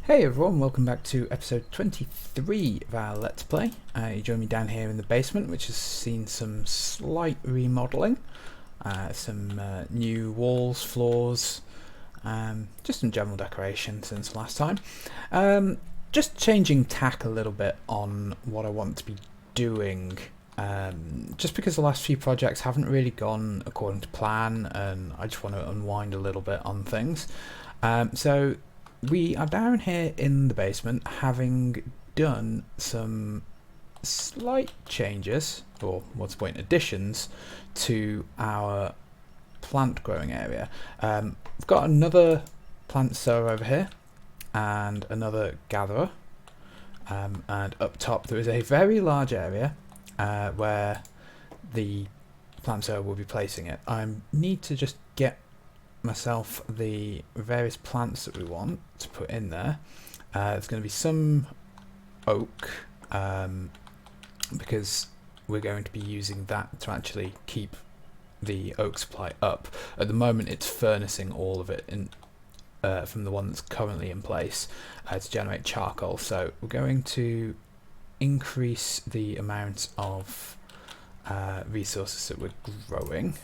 Hey everyone, welcome back to episode 23 of our Let's Play. You join me down here in the basement, which has seen some slight remodelling, some new walls, floors, just some general decoration since last time. Just changing tack a little bit on what I want to be doing, just because the last few projects haven't really gone according to plan, and I just want to unwind a little bit on things. So we are down here in the basement, having done some slight changes, or what's the point, additions to our plant growing area. We've got another plant sower over here, and another gatherer, and up top there is a very large area where the plant sower will be placing it. I need to just get myself the various plants that we want to put in there. There's going to be some oak, because we're going to be using that to actually keep the oak supply up. At the moment it's furnacing all of it in, from the one that's currently in place to generate charcoal, so we're going to increase the amount of resources that we're growing.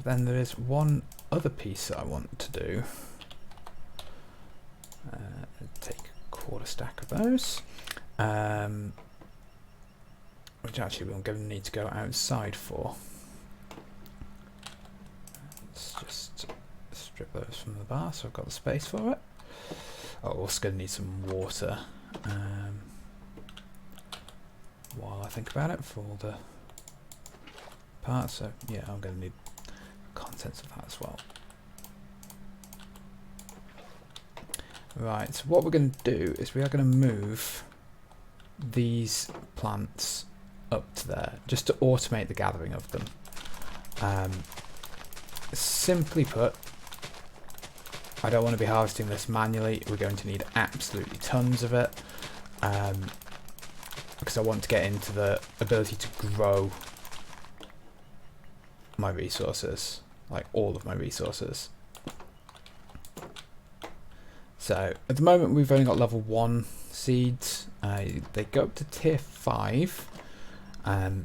Then there is one other piece that I want to do. Take a quarter stack of those, which actually we're going to need to go outside for. Let's just strip those from the bar so I've got the space for it. Oh, we're also going to need some water while I think about it for all the parts, so yeah, I'm going to need contents of that as well. Right, so what we're going to do is we are going to move these plants up to there, just to automate the gathering of them. Simply put, I don't want to be harvesting this manually. We're going to need absolutely tons of it, because I want to get into the ability to grow my resources, like all of my resources. So at the moment we've only got level 1 seeds. They go up to tier 5. No,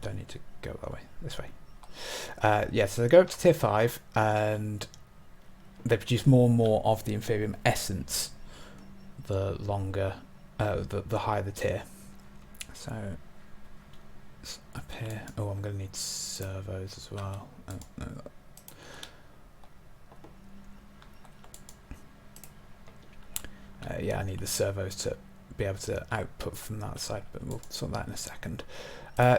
don't need to go that way, this way. Yeah, so they go up to tier 5 and they produce more and more of the Inferium essence the longer, the higher the tier. So up here, oh, I'm going to need servos as well. Oh, no. Yeah, I need the servos to be able to output from that side, but we'll sort that in a second.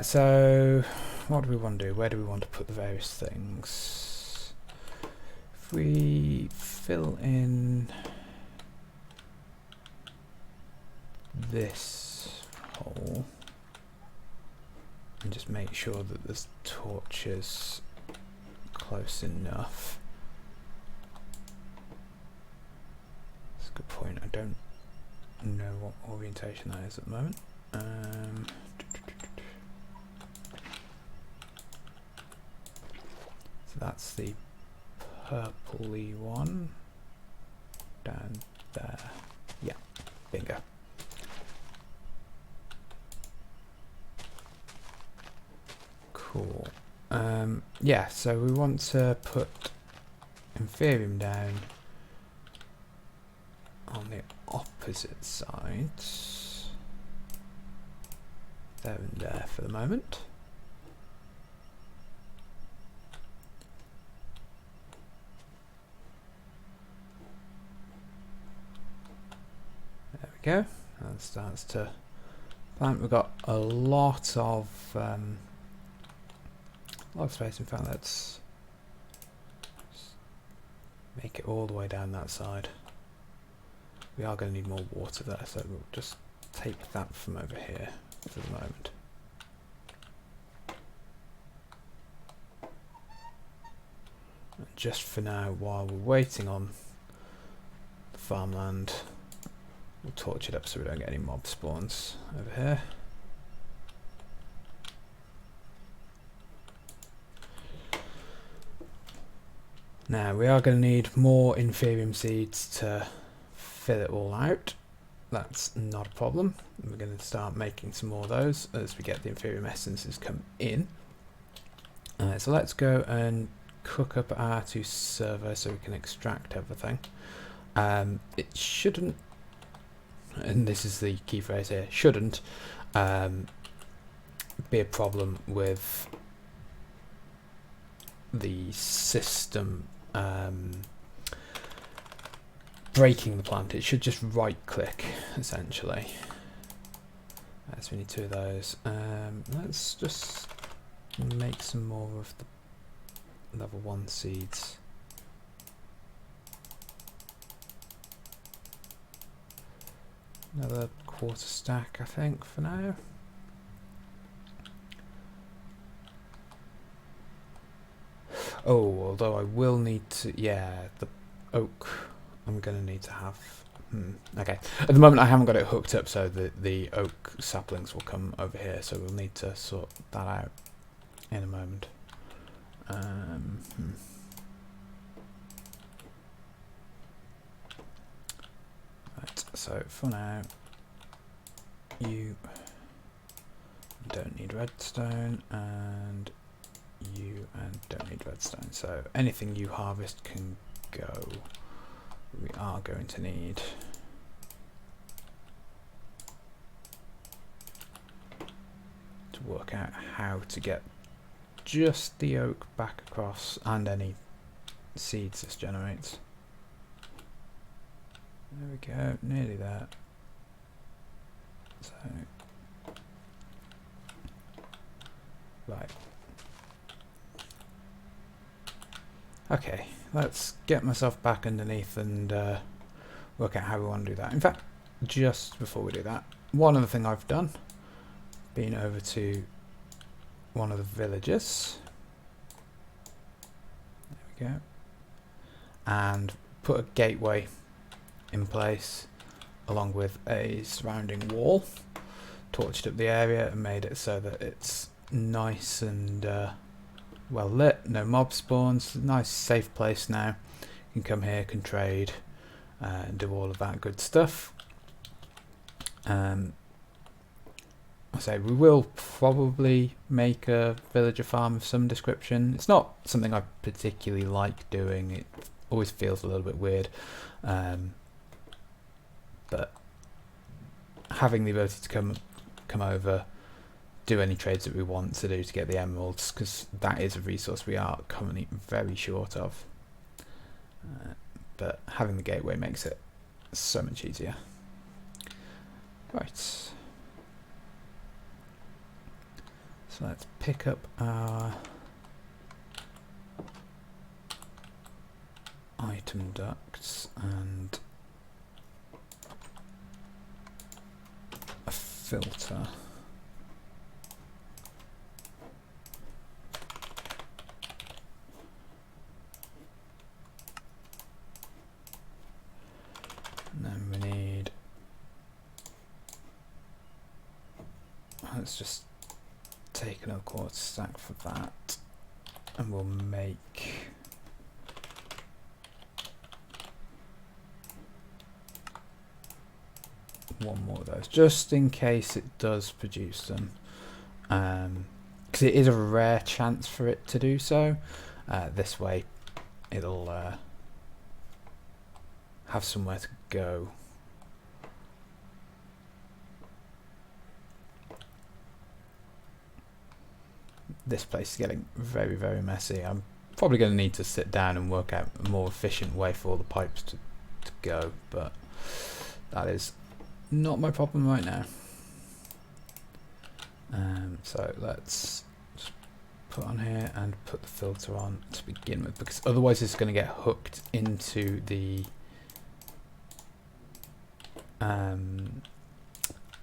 So what do we want to do? Where do we want to put the various things? If we fill in this hole and just make sure that there's torches close enough. That's a good point. I don't know what orientation that is at the moment. So that's the purpley one down there. Yeah, bingo. Cool. Yeah, so we want to put Inferium down on the opposite side. There and there for the moment. There we go. That starts to plant. We've got a lot of space. In fact, let's make it all the way down that side. We are going to need more water there, so we'll just take that from over here for the moment. And just for now, while we're waiting on the farmland, we'll torch it up so we don't get any mob spawns over here. Now we are going to need more Inferium seeds to fill it all out. That's not a problem. We're going to start making some more of those as we get the Inferium essences come in. So let's go and cook up our 2 servers so we can extract everything. It shouldn't, and this is the key phrase here, shouldn't be a problem with the system breaking the plant. It should just right click essentially. So we need 2 of those. Let's just make some more of the level 1 seeds. Another 1/4 stack I think for now. Oh, although I will need to, yeah, the oak I'm going to need to have. Okay, at the moment I haven't got it hooked up, so the oak saplings will come over here, so we'll need to sort that out in a moment. Right, so for now, you don't need redstone, and you don't need redstone, so anything you harvest can go. We are going to need to work out how to get just the oak back across and any seeds this generates. There we go, nearly there. So, right. Okay, let's get myself back underneath and work out how we want to do that. In fact, just before we do that, one other thing I've done, been over to one of the villages, there we go, and put a gateway in place along with a surrounding wall, torched up the area and made it so that it's nice and well lit, no mob spawns, nice safe place now. You can come here, can trade, and do all of that good stuff. I say we will probably make a villager farm of some description. It's not something I particularly like doing, it always feels a little bit weird, but having the ability to come over, do any trades that we want to do to get the emeralds, because that is a resource we are currently very short of, but having the gateway makes it so much easier. Right, so let's pick up our item ducts and a filter. And then we need, let's just take another 1/4 stack for that, and we'll make one more of those just in case it does produce them, because it is a rare chance for it to do so. This way it'll have somewhere to go. This place is getting very, very messy. I'm probably going to need to sit down and work out a more efficient way for all the pipes to go, but that is not my problem right now. So let's just put on here and put the filter on to begin with, because otherwise it's going to get hooked into the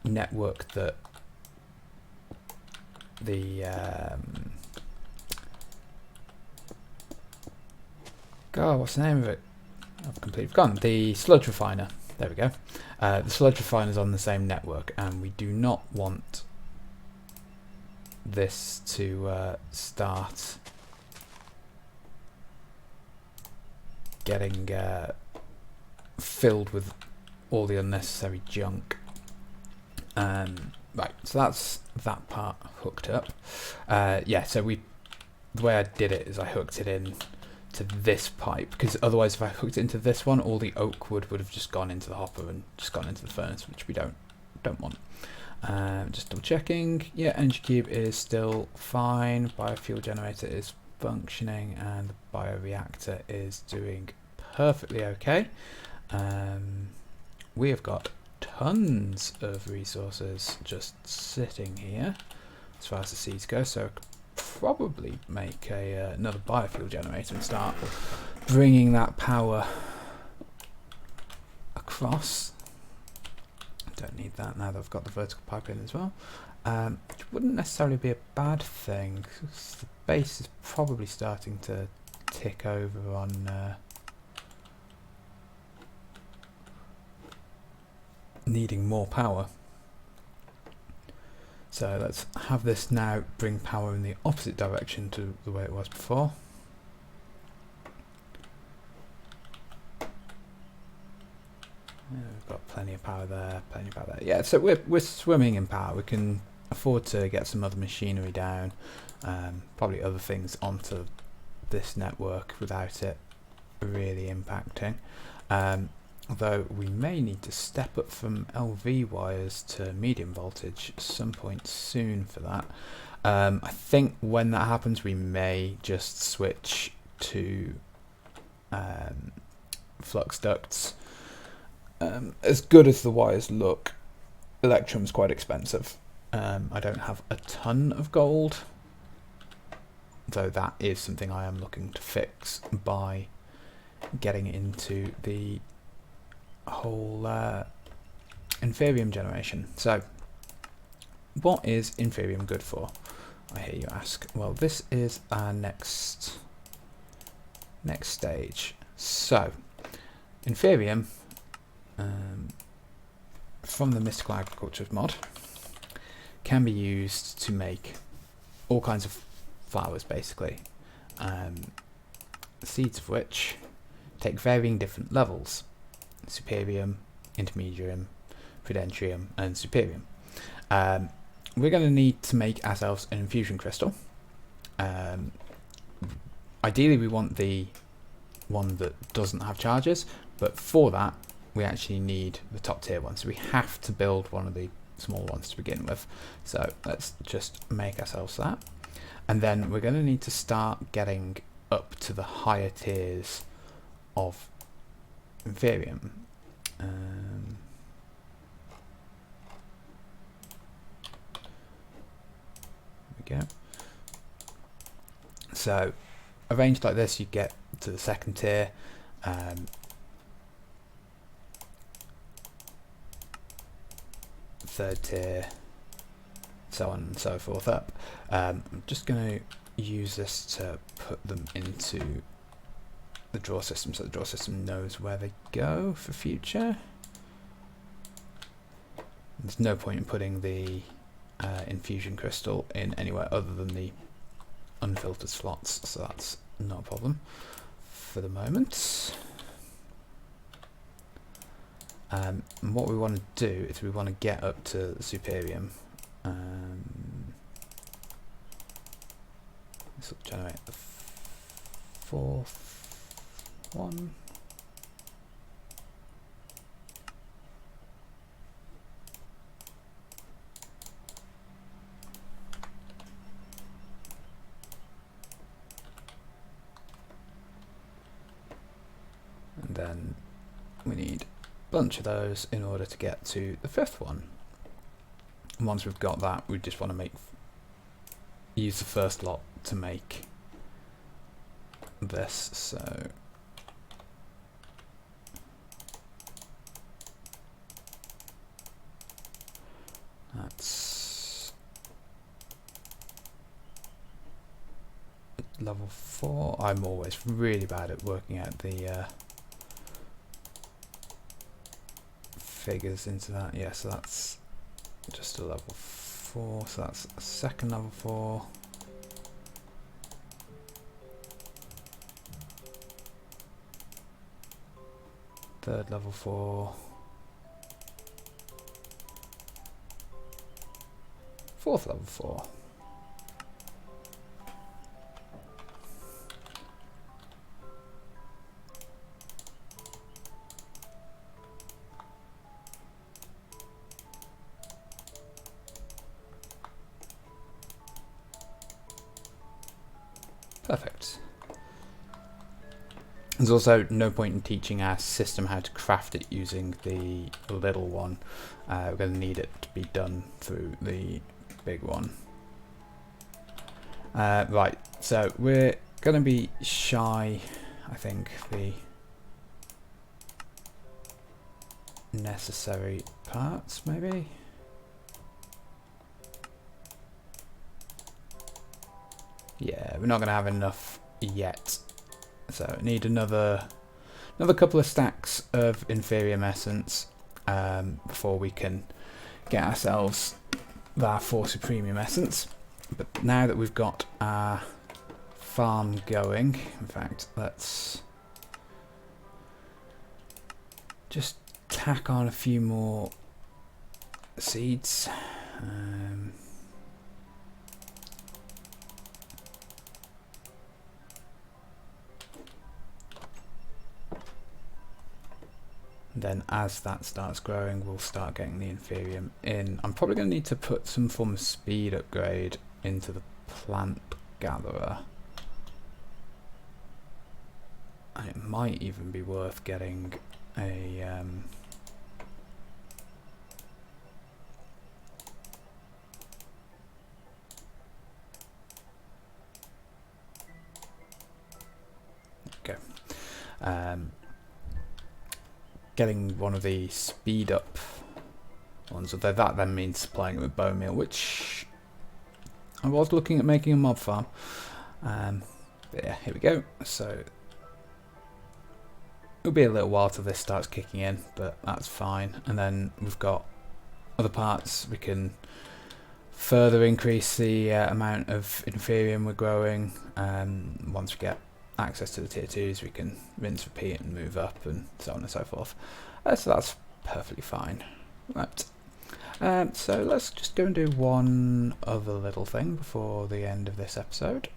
network that the God, what's the name of it? I've completely forgotten. The sludge refiner. There we go. The sludge refiner is on the same network, and we do not want this to start getting filled with all the unnecessary junk. Right, so that's that part hooked up. Yeah, so the way I did it is I hooked it in to this pipe, because otherwise if I hooked it into this one, all the oak wood would have just gone into the hopper and just gone into the furnace, which we don't want. Just double checking. Yeah, energy cube is still fine. Biofuel generator is functioning, and the bioreactor is doing perfectly okay. We have got tons of resources just sitting here as far as the seeds go, so I could probably make another biofuel generator and start bringing that power across. Don't need that now that I've got the vertical pipe in as well, which wouldn't necessarily be a bad thing, because the base is probably starting to tick over on needing more power. So let's have this now bring power in the opposite direction to the way it was before. Yeah, we've got plenty of power there, plenty of power there. Yeah, so we're swimming in power. We can afford to get some other machinery down, probably other things onto this network without it really impacting. Although we may need to step up from LV wires to medium voltage at some point soon for that. I think when that happens we may just switch to flux ducts. As good as the wires look, Electrum's quite expensive. I don't have a ton of gold, though that is something I am looking to fix by getting into the whole Inferium generation. So what is Inferium good for, I hear you ask? Well, this is our next stage. So Inferium, from the Mystical Agriculture mod, can be used to make all kinds of flowers, basically, seeds of which take varying different levels: Superium, Intermedium, Prudentium, and Superium. We're going to need to make ourselves an infusion crystal. Ideally we want the one that doesn't have charges, but for that we actually need the top tier one, so we have to build one of the small ones to begin with. So let's just make ourselves that, and then we're going to need to start getting up to the higher tiers of Inferium. There we go. So arranged like this, you get to the second tier. Third tier, so on and so forth up. I'm just going to use this to put them into the draw system, so the draw system knows where they go for future. There's no point in putting the infusion crystal in anywhere other than the unfiltered slots, so that's not a problem for the moment. And what we want to do is we want to get up to the Superium. This will generate the fourth one. And then we need bunch of those in order to get to the fifth one. And once we've got that, we just want to use the first lot to make this. So that's level 4. I'm always really bad at working out the figures into that. Yeah, so that's just a level 4, so that's a second level 4. third level for fourth level for. Perfect. There's also no point in teaching our system how to craft it using the little one. We're going to need it to be done through the big one. Right, so we're going to be shy, I think, the necessary parts, maybe? Yeah, we're not going to have enough yet. So need another couple of stacks of Inferium Essence before we can get ourselves our 4 Supremium Essence. But now that we've got our farm going, in fact, let's just tack on a few more seeds. Then as that starts growing, we'll start getting the Inferium in. I'm probably going to need to put some form of speed upgrade into the plant gatherer. And it might even be worth getting a getting one of the speed up ones, although that then means supplying it with bone meal, which I was looking at making a mob farm. But yeah, here we go. So it'll be a little while till this starts kicking in, but that's fine. And then we've got other parts. We can further increase the amount of Inferium we're growing. Once we get access to the tier 2s, we can rinse, repeat and move up and so on and so forth. So that's perfectly fine. Right. So let's just go and do one other little thing before the end of this episode.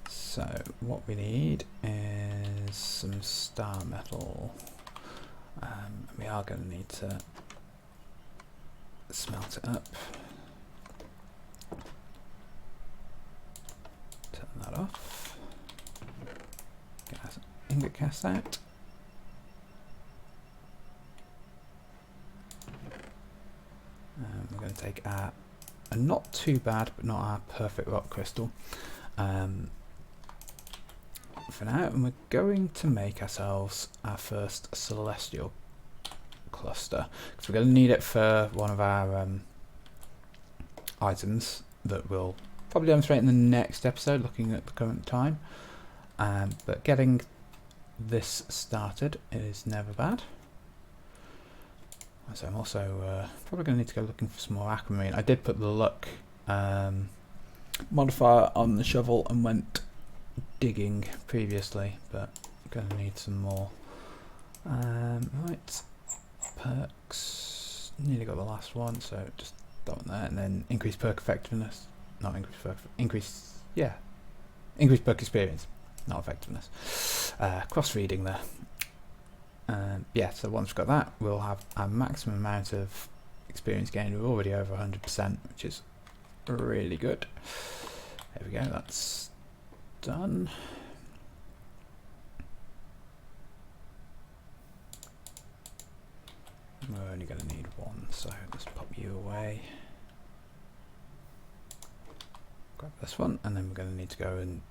So what we need is some star metal. We are going to need to smelt it up. Turn that off. Get our ingot cast out. We're going to take a not too bad, but not our perfect rock crystal for now, and we're going to make ourselves our first celestial cluster, because we're going to need it for one of our items that we'll probably demonstrate in the next episode, looking at the current time. But getting this started is never bad. So I'm also probably going to need to go looking for some more aquamarine. I did put the luck modifier on the shovel and went digging previously, but I'm going to need some more. Right, perks. Nearly got the last one, so just that one there, and then increase perk effectiveness. Not increase perk. Increase perk experience, not effectiveness. Cross-reading there. Yeah, so once we've got that, we'll have a maximum amount of experience gained. We're already over 100%, which is really good. There we go, that's done. We're only going to need one, so let's pop you away. Grab this one, and then we're going to need to go and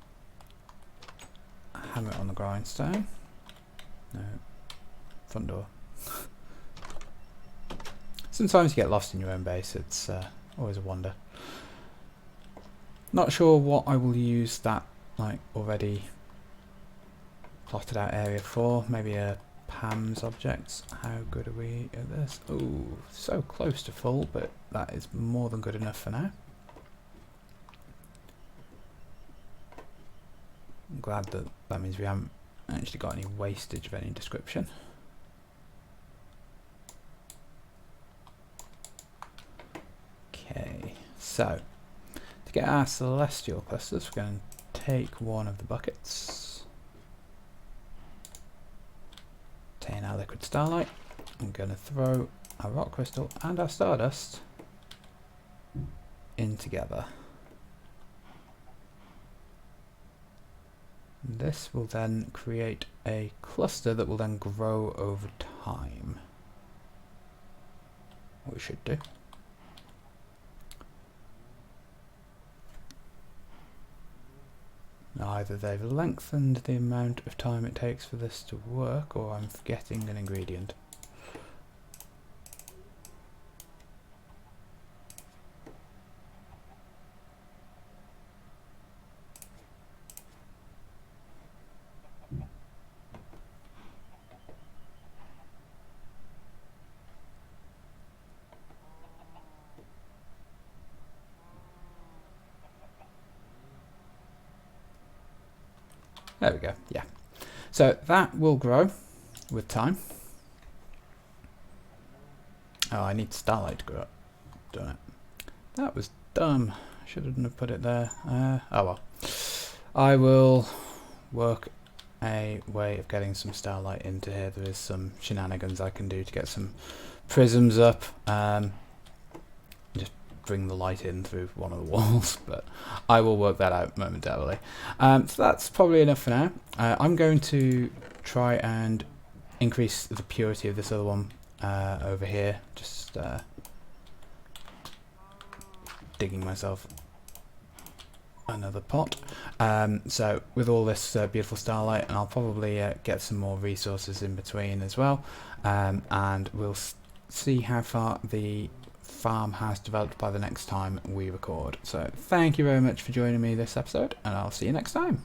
hammer it on the grindstone. No. Front door. Sometimes you get lost in your own base, it's always a wonder. Not sure what I will use that like already plotted out area for. Maybe a Pam's objects. How good are we at this? Oh, so close to full, but that is more than good enough for now. I'm glad that means we haven't actually got any wastage of any description. Okay, so to get our celestial clusters, we're going to take one of the buckets, obtain our liquid starlight. I'm going to throw our rock crystal and our stardust in together. This will then create a cluster that will then grow over time. What we should do. Now either they've lengthened the amount of time it takes for this to work, or I'm forgetting an ingredient. There we go, yeah. So that will grow with time. Oh, I need starlight to grow up, don't it? That was dumb. Shouldn't have put it there. Oh well. I will work a way of getting some starlight into here. There is some shenanigans I can do to get some prisms up. Just bring the light in through one of the walls, but I will work that out momentarily. So that's probably enough for now. I'm going to try and increase the purity of this other one over here. Just digging myself another pot. So with all this beautiful starlight, and I'll probably get some more resources in between as well, and we'll see how far the farm has developed by the next time we record. So thank you very much for joining me this episode, and I'll see you next time.